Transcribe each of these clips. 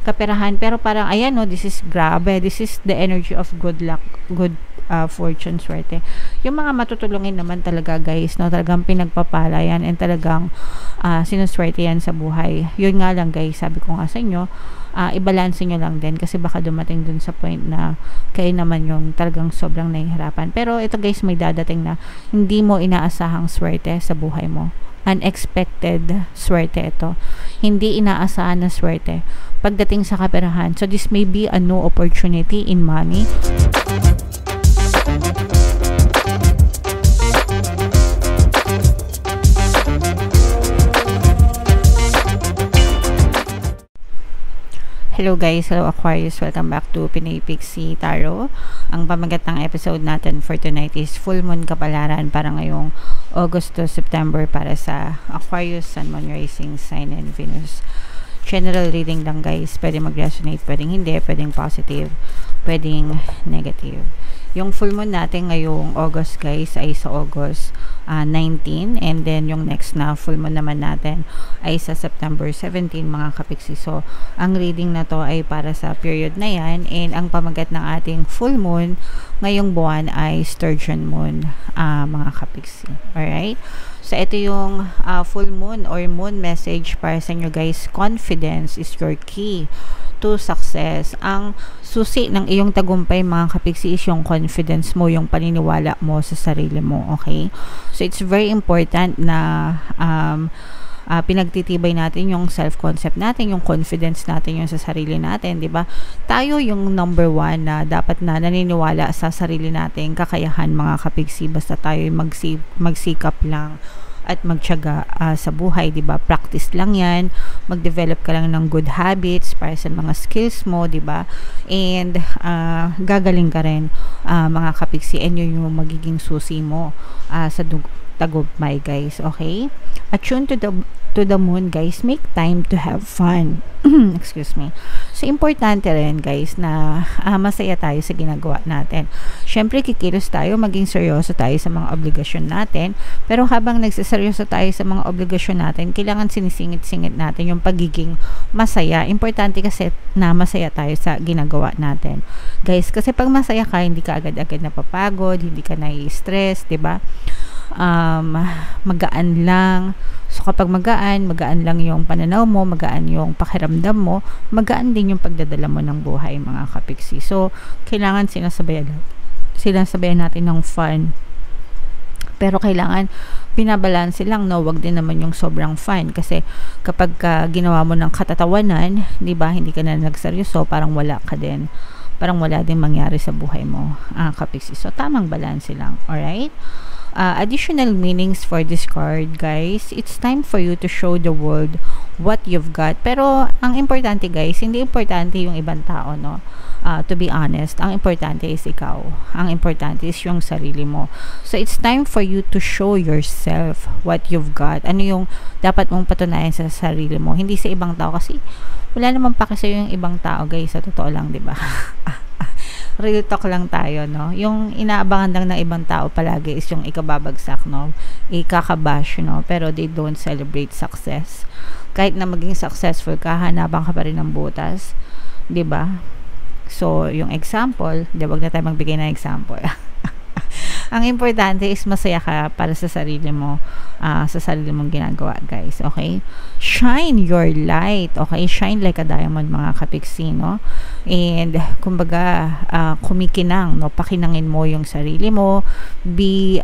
kaperahan, pero parang ayan no, this is grabe, this is the energy of good luck, good fortune, swerte. Yung mga matutulungin naman talaga guys, no, talagang pinagpapala yan and talagang sinuswerte yan sa buhay. Yun nga lang guys, sabi ko nga sa inyo, i-balance nyo lang din kasi baka dumating dun sa point na kayo naman yung talagang sobrang nahihirapan. Pero ito guys, may dadating na hindi mo inaasahang swerte sa buhay mo. Unexpected swerte ito. Hindi inaasahan na swerte pagdating sa kaperahan. So this may be a new opportunity in money. Hello guys, hello Aquarius, welcome back to Pinay Pixie Tarot. Ang pamagat ng episode natin for tonight is full moon kapalaran para ngayong August to September para sa Aquarius, Sun, Moon, Rising Sign, and Venus. General reading lang guys, pwede mag-resonate, pwedeng hindi, pwedeng positive, pwedeng negative. Yung full moon natin ngayong August guys ay sa August 19, and then yung next na full moon naman natin ay sa September 17 mga kapiksi. So ang reading na to ay para sa period na yan, and ang pamagat ng ating full moon ngayong buwan ay Sturgeon moon mga kapiksi. Alright? So ito yung full moon or moon message para sa inyo guys. Confidence is your key to success. Ang susi ng iyong tagumpay mga kapiksi is yung confidence mo, yung paniniwala mo sa sarili mo. Okay? So it's very important na pinagtitibay natin yung self-concept natin, yung confidence natin yung sa sarili natin, di ba? Tayo yung number one na dapat na naniniwala sa sarili natin, kakayahan mga kapiksi, basta tayo magsikap lang at magtiyaga sa buhay, di ba? Practice lang yan, mag-develop ka lang ng good habits para sa mga skills mo, di ba? And gagaling ka rin mga kapiksi, and yun yung magiging susi mo sa tagumpay guys. Okay? Attune to the moon guys, make time to have fun. Excuse me. So importante rin guys na masaya tayo sa ginagawa natin. Syempre kikilos tayo, maging seryoso tayo sa mga obligasyon natin, pero habang nagseseryoso tayo sa mga obligasyon natin, kailangan sinisingit-singit natin yung pagiging masaya. Importante kasi na masaya tayo sa ginagawa natin guys, kasi pag masaya ka, hindi ka agad-agad napapagod, hindi ka nai-stress, diba? Magaan lang. So kapag magaan lang yung pananaw mo, magaan yung pakiramdam mo, magaan din yung pagdadala mo ng buhay mga kapiksi. So kailangan sinasabayan natin ng fun, pero kailangan binabalanse lang, no? Wag din naman yung sobrang fun, kasi kapag ginawa mo ng katatawanan, di ba, hindi ka na nagseryoso, parang wala din mangyari sa buhay mo kapiksi. So tamang balanse lang. Alright? Additional meanings for this card guys, it's time for you to show the world what you've got. Pero ang importante guys, hindi importante yung ibang tao, no? To be honest, ang importante is ikaw, ang importante is yung sarili mo. So it's time for you to show yourself what you've got. Ano yung dapat mong patunayan sa sarili mo, hindi sa ibang tao, kasi wala naman pa kasi yung ibang tao guys, sa totoo lang, di ba? Real talk lang tayo, no? Yung inaabangan lang ng ibang tao palagi is yung ikababagsak, no? Ikakabash, no? Pero they don't celebrate success. Kahit na maging successful ka, hanapan ka pa rin ng butas, di ba? So, yung example, wag na tayo magbigay ng example. Ang importante is masaya ka para sa sarili mo, sa sarili mong ginagawa guys. Okay? Shine your light. Okay? Shine like a diamond mga kapiksi, no? And kumbaga kumikinang, no? Pakinangin mo yung sarili mo. Be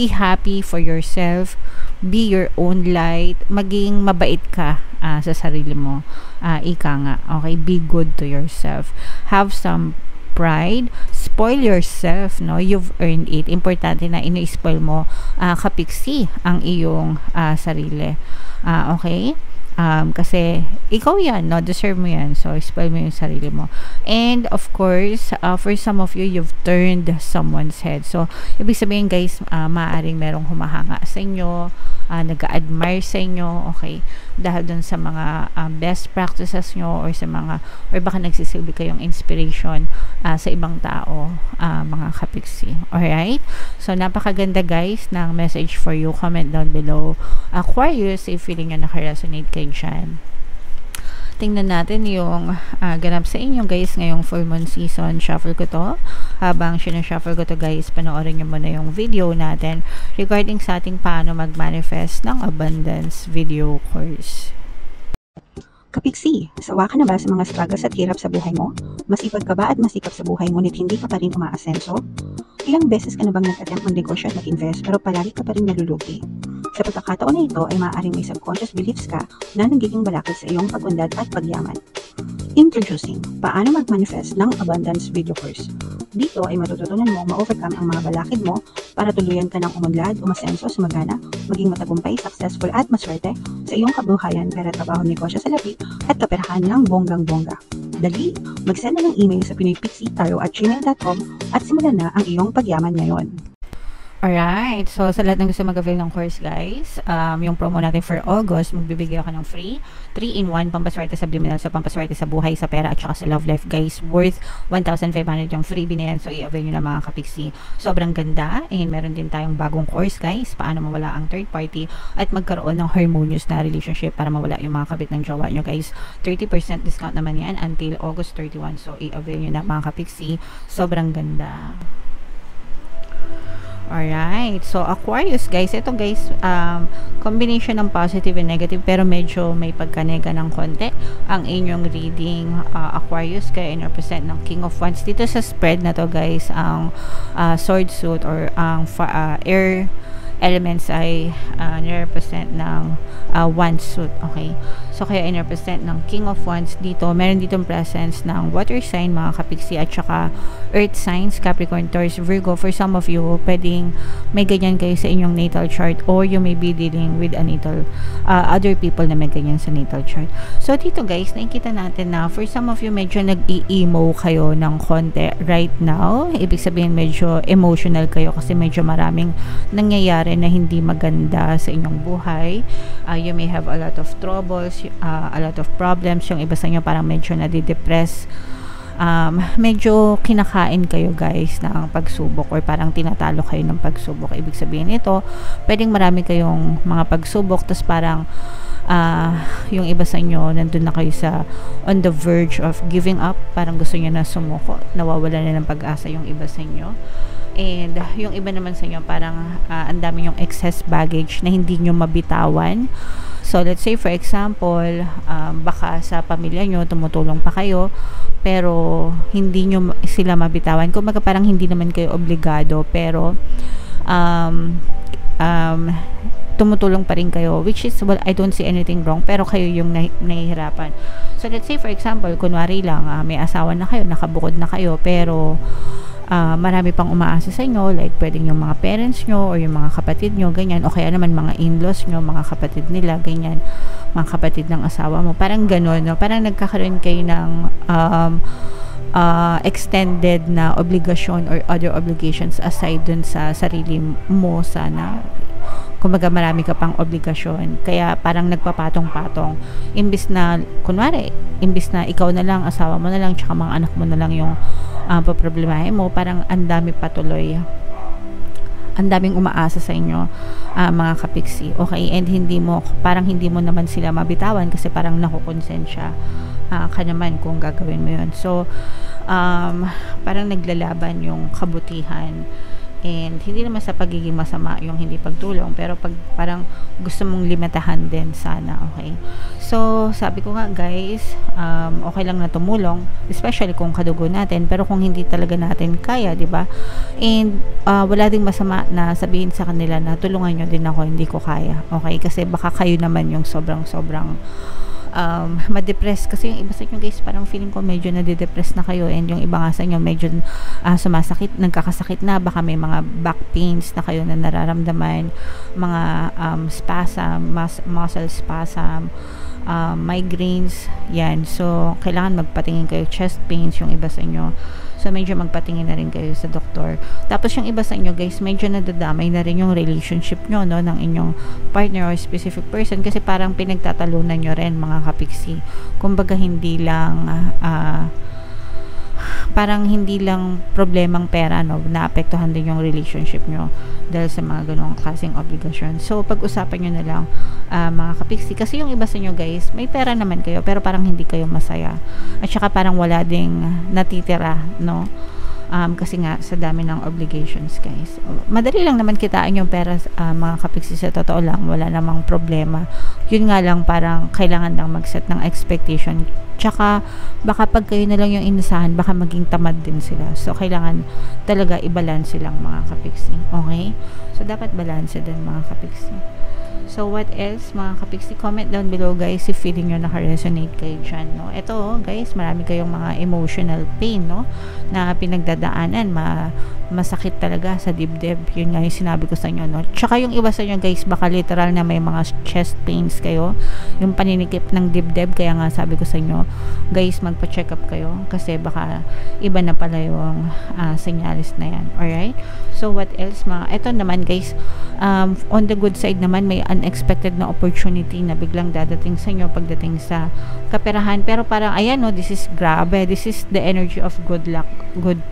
happy for yourself. Be your own light. Maging mabait ka sa sarili mo. Ika nga. Okay? Be good to yourself. Have some pride. Spoil yourself, no? You've earned it. Importante na ini-spoil mo kapiksi ang iyong sarili. Okay? Kasi ikaw yan, no? Deserve mo yan. So, spoil mo yung sarili mo. And of course, for some of you, you've turned someone's head. So, ibig sabihin guys, maaaring merong humahanga sa inyo, nag-admire sa inyo, okay, dahil dun sa mga best practices nyo, or baka nagsisilbi kayong inspiration sa ibang tao, mga kapiksi. Alright? So, napakaganda guys ng message for you. Comment down below, Aquarius, if feeling nyo naka-resonate kayo dyan. Tingnan natin yung ganap sa inyo guys ngayong full moon season. Shuffle ko to. Habang sinashuffle ko to guys, panoorin nyo muna yung video natin regarding sa ating paano mag-manifest ng abundance video course. Kapiksi, sawa ka na ba sa mga struggles at hirap sa buhay mo? Masipag ka ba at masikap sa buhay ngunit hindi ka pa rin umaasenso? Ilang beses ka na bang nag-attempt mag-negosyo at mag-invest pero palagi ka pa rin nalulugi? Sa pagkakataon na ito ay maaaring may subconscious beliefs ka na nagiging balakid sa iyong pag-unlad at pagyaman. Introducing, paano mag-manifest ng abundance video course. Dito ay matututunan mo ma-overcome ang mga balakid mo para tuluyan ka ng umunlad, umasenso, sumagana, maging matagumpay, successful at maswerte sa iyong kabuhayan, pera, trabaho, negosyo sa lapi at kaperahan ng bonggang-bongga. Dali, mag-send na ng email sa pinoypixie@gmail.com at simulan na ang iyong pagyaman ngayon. Alright, so sa lahat ng gusto mag-avail ng course guys, yung promo natin for August, magbibigay ako ng free 3-in-1 pampaswerte sa subliminal, so pampaswerte sa buhay, sa pera at saka sa love life guys, worth 1,500 yung freebie na yan, so i-avail nyo na mga kapiksi. Sobrang ganda, and meron din tayong bagong course guys, paano mawala ang third party at magkaroon ng harmonious na relationship para mawala yung mga kabit ng jowa nyo guys. 30% discount naman yan until August 31, so i-avail nyo na mga kapiksi. Sobrang ganda. Alright, so Aquarius guys, ito guys, combination ng positive and negative pero medyo may pagkanega ng konti ang inyong reading, Aquarius, kaya in-represent ng King of Wands. Dito sa spread na to guys, ang sword suit or ang air elements ay nire-represent ng Wands suit, okay? So, kaya in-represent ng King of Wands dito, meron ditong presence ng water sign, mga kapiksi, at saka earth signs, Capricorn, Taurus, Virgo. For some of you, pwedeng may ganyan kayo sa inyong natal chart, or you may be dealing with a natal, other people na may ganyan sa natal chart. So, dito guys, nakikita natin na for some of you, medyo nag-i-emo kayo ng konti right now. Ibig sabihin, medyo emotional kayo kasi medyo maraming nangyayari na hindi maganda sa inyong buhay. You may have a lot of troubles, a lot of problems. Yung iba sa inyo parang medyo nadidepress, medyo kinakain kayo guys ng pagsubok, or parang tinatalo kayo ng pagsubok. Ibig sabihin ito, pwedeng marami kayong mga pagsubok, tapos parang yung iba sa inyo nandun na kayo sa on the verge of giving up, parang gusto niyo na sumuko, nawawala na ng pag-asa yung iba sa inyo. And yung iba naman sa inyo parang ang dami yung excess baggage na hindi nyo mabitawan. So let's say for example, baka sa pamilya nyo tumutulong pa kayo pero hindi nyo sila mabitawan. Kumbaga parang hindi naman kayo obligado pero tumutulong pa rin kayo, which is, well, I don't see anything wrong, pero kayo yung nahihirapan. So let's say for example, kunwari lang may asawa na kayo, nakabukod na kayo, pero marami pang umaasa sa inyo, like pwedeng yung mga parents nyo or yung mga kapatid nyo, ganyan, o kaya naman mga in-laws nyo, mga kapatid nila, ganyan, mga kapatid ng asawa mo, parang gano'n, no? Parang nagkakaroon kayo ng extended na obligasyon or other obligations aside dun sa sarili mo sana. Kumbaga marami ka pang obligasyon, kaya parang nagpapatong-patong, imbis na kunwari, imbis na ikaw na lang, asawa mo na lang, tsaka mga anak mo na lang yung paproblemahin mo, parang ang dami patuloy, ang daming umaasa sa inyo, mga kapiksi, okay? And parang hindi mo naman sila mabitawan kasi parang nakukonsensya ka naman kung gagawin mo yun. So parang naglalaban yung kabutihan, and hindi naman sa pagiging masama yung hindi pagtulong, pero parang gusto mong limitahan din sana, okay? So sabi ko nga guys, okay lang na tumulong, especially kung kadugo natin, pero kung hindi talaga natin kaya, di ba? And wala ding masama na sabihin sa kanila na tulungan nyo din ako, hindi ko kaya, okay? Kasi baka kayo naman yung sobrang ma-depress, kasi yung iba sa inyo guys parang feeling ko medyo nade-depress na kayo, and yung iba nga sa inyo medyo sumasakit, nagkakasakit na, baka may mga back pains na kayo na nararamdaman, mga spasm, muscle spasm, migraines, yan. So kailangan magpatingin kayo, chest pains yung iba sa inyo. So, medyo magpatingin na rin kayo sa doktor. Tapos, yung iba sa inyo, guys, medyo nadadamay na rin yung relationship nyo, no, ng inyong partner or specific person kasi parang pinagtatalunan nyo rin, mga kapiksi. Kumbaga, hindi lang parang hindi lang problemang pera, no, naapektuhan din yung relationship nyo dahil sa mga ganong kasing obligasyon. So, pag-usapan nyo na lang, mga kapiksi, kasi yung iba sa inyo, guys, may pera naman kayo, pero parang hindi kayo masaya. At saka parang wala ding natitira, no? Kasi nga, sa dami ng obligations, guys. Madali lang naman kitain yung pera, mga kapiksi, sa totoo lang, wala namang problema. Yun nga lang, parang kailangan lang mag-set ng expectation. Tsaka, baka pag kayo na lang yung inasahan, baka maging tamad din sila. So, kailangan talaga i-balance silang, mga kapiksi. Okay? So, dapat balance din, mga kapiksi. So, what else, mga kapiksi? Comment down below, guys, if feeling nyo naka-resonate kayo dyan, no? Ito, guys, marami kayong mga emotional pain, no? Na pinagdadaanan, masakit talaga sa dibdib. Yun nga yung sinabi ko sa inyo, no? Tsaka yung iba sa inyo, guys, baka literal na may mga chest pains kayo. Yung paninikip ng dibdib, kaya nga sabi ko sa inyo, guys, magpa-check up kayo. Kasi baka iba na pala yung senyales na yan. Alright? So, what else, ito naman, guys, on the good side naman, may unexpected na opportunity na biglang dadating sa inyo pagdating sa kaperahan. Pero parang, ayan, no, this is grabe. This is the energy of good luck, good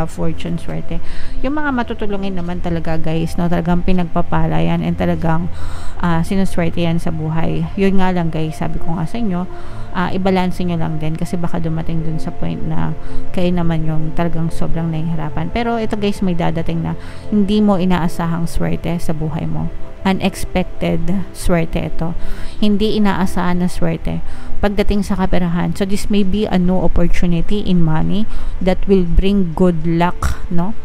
fortune, swerte. Yung mga matutulungin naman talaga, guys, no, talagang pinagpapala yan and talagang sinuswerte yan sa buhay. Yun nga lang, guys, sabi ko nga sa inyo, i-balance nyo lang din kasi baka dumating dun sa point na kayo naman yung talagang sobrang nahihirapan. Pero ito, guys, may dadating na hindi mo inaasahang swerte sa buhay mo. Unexpected swerte ito. Hindi inaasahan na swerte pagdating sa kaperahan. So, this may be a new opportunity in money that will bring good luck, no?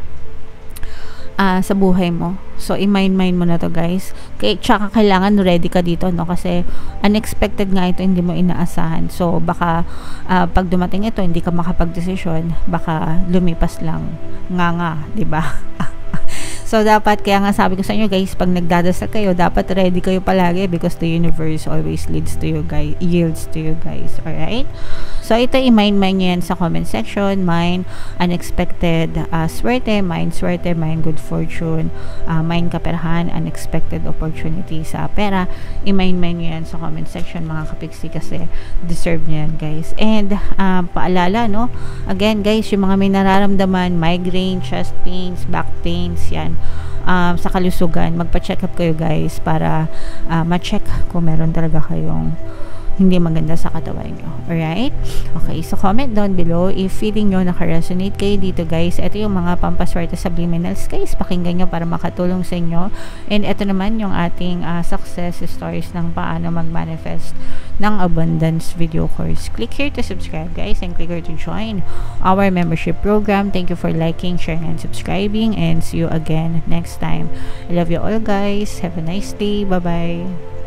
Sa buhay mo. So, i-mind mo na to, guys. Tsaka kailangan ready ka dito, no? Kasi unexpected nga ito, hindi mo inaasahan. So, baka pag dumating ito, hindi ka makapag-desisyon. Baka lumipas lang. Nga, diba? So, dapat, kaya nga sabi ko sa inyo, guys, pag nagdadasal kayo, dapat ready kayo palagi because the universe always leads to you, guys, yields to you, guys. Alright? So, ito, i-mind nyo yan sa comment section. Mind unexpected swerte, mind swerte, mind good fortune, mind kaperahan, unexpected opportunity sa pera. I-mind nyo yan sa comment section, mga kapiksi, kasi deserve nyo yan, guys. And, paalala, no? Again, guys, yung mga may nararamdaman, migraine, chest pains, back pains, yan, sa kalusugan, magpa-check up kayo, guys, para ma-check kung meron talaga kayong hindi maganda sa katawan nyo. Alright? Okay, so comment down below if feeling nyo naka-resonate kayo dito, guys. Ito yung mga pampaswerte subliminals, guys. Pakinggan nyo para makatulong sa inyo. And ito naman yung ating success stories ng paano mag-manifest ng abundance video course. Click here to subscribe, guys, and click here to join our membership program. Thank you for liking, sharing, and subscribing, and see you again next time. I love you all, guys. Have a nice day. Bye-bye.